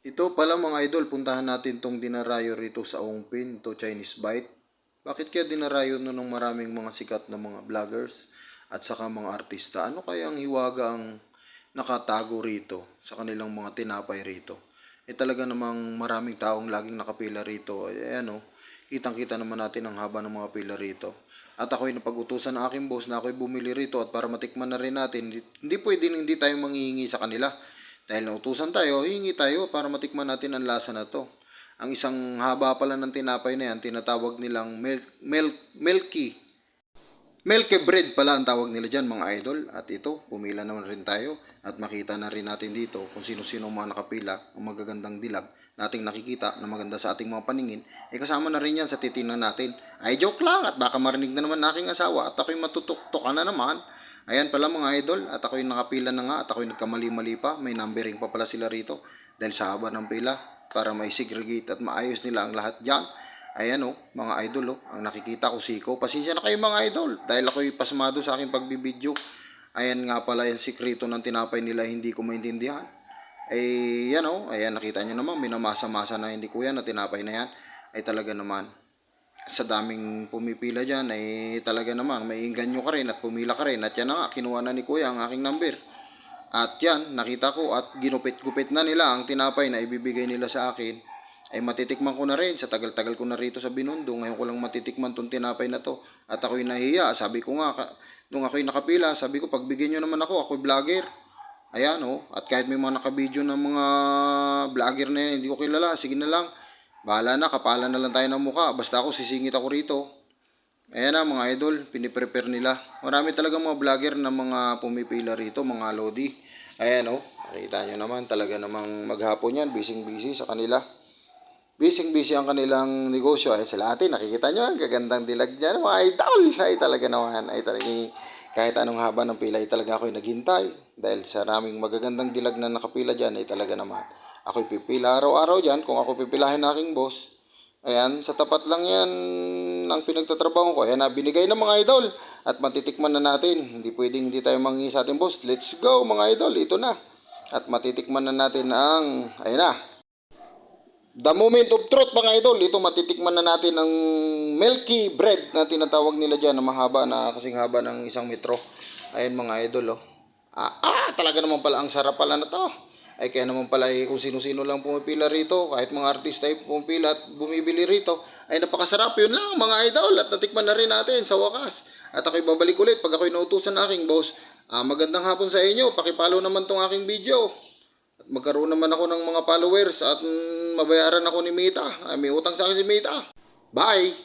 Ito pala mga idol, puntahan natin tong dinarayo rito sa Ongpin, to Chinese Bite. Bakit kaya dinarayo no ng maraming mga sikat na mga vloggers at saka mga artista? Ano kaya ang hiwaga ang nakatago rito sa kanilang mga tinapay rito? Talaga namang maraming taong laging nakapila rito. Ano, kitang-kita naman natin ang haba ng mga pila rito. At ako'y napag-utusan ng aking boss na ako'y bumili rito at para matikman na rin natin, hindi pwedeng hindi tayo manghihingi sa kanila. Dahil nautusan tayo, hingi tayo para matikman natin ang lasa na to. Ang isang haba pala ng tinapay na yan, tinatawag nilang milky bread pala ang tawag nila dyan mga idol. At ito, pumila naman rin tayo at makita na rin natin dito kung sino-sino mga nakapila ang magagandang dilag nating nakikita na maganda sa ating mga paningin. Kasama na rin yan sa titingnan natin. Ay joke lang at baka marinig na naman aking asawa at ako'y matutuktokan na naman. Ayan pala mga idol at ako'y nakapila na nga at ako'y nagkamali-mali pa. May numbering pa pala sila rito dahil sa haba ng pila para may segregate at maayos nila ang lahat dyan. Ayan mga idol ang nakikita ko siko. Pasensya na kayo mga idol dahil ako'y pasmado sa aking pagbibideo. Ayan nga pala yung sikreto ng tinapay nila hindi ko maintindihan. Ayan nakita nyo naman minamasa-masa na hindi ko yan na tinapay na yan. Ay talaga naman sa daming pumipila dyan talaga naman may inganyo ka rin at pumila ka rin at yan na nga kinuha na ni kuya ang aking number at yan nakita ko at ginupit-gupit na nila ang tinapay na ibibigay nila sa akin ay matitikman ko na rin sa tagal-tagal ko na rito sa Binondo ngayon ko lang matitikman tong tinapay na to at ako'y nahiya sabi ko nga nung ako'y nakapila sabi ko pagbigyan nyo naman ako'y vlogger. Ayan at kahit may mga nakabideo ng mga vlogger na yan hindi ko kilala sige na lang. Bahala na, kapalan na lang tayo ng mukha. Basta ako, sisingit ako rito. Ayan na mga idol, piniprepare nila. Marami talaga mga vlogger na mga pumipila rito, mga lodi. Ayan nakita nyo naman, talaga namang maghapon yan, busy-busy sa kanila. Busy-busy ang kanilang negosyo. Ay sa atin, nakikita nyo, ang gagandang dilag dyan, mga idol. Ay talaga naman, ay talagang kahit anong haba ng pila, ay talaga ako'y naghintay. Dahil sa raming magagandang dilag na nakapila dyan, ay talaga naman. Ako'y pipila araw-araw dyan kung ako pipilahin ng aking boss. Ayan, sa tapat lang yan ang pinagtatrabaho ko. Ayan na, binigay ng mga idol. At matitikman na natin. Hindi pwedeng hindi tayo mangingi sa ating boss. Let's go mga idol, ito na. At matitikman na natin ang, ayan na. The moment of truth mga idol. Ito matitikman na natin ang milky bread na tinatawag nila dyan na mahaba na kasing haba ng 1 metro. Ayan mga idol talaga naman pala ang sarap pala na to. Ay kaya naman pala kung sino-sino lang pumipila rito, kahit mga artista ay pumipila at bumibili rito, ay napakasarap yun lang mga idol at natikman na rin natin sa wakas. At ako'y babalik ulit pag ako'y nautusan ng aking boss. Magandang hapon sa inyo, pakipollow naman tong aking video. At magkaroon naman ako ng mga followers at mabayaran ako ni Mita. May utang sa akin si Mita. Bye!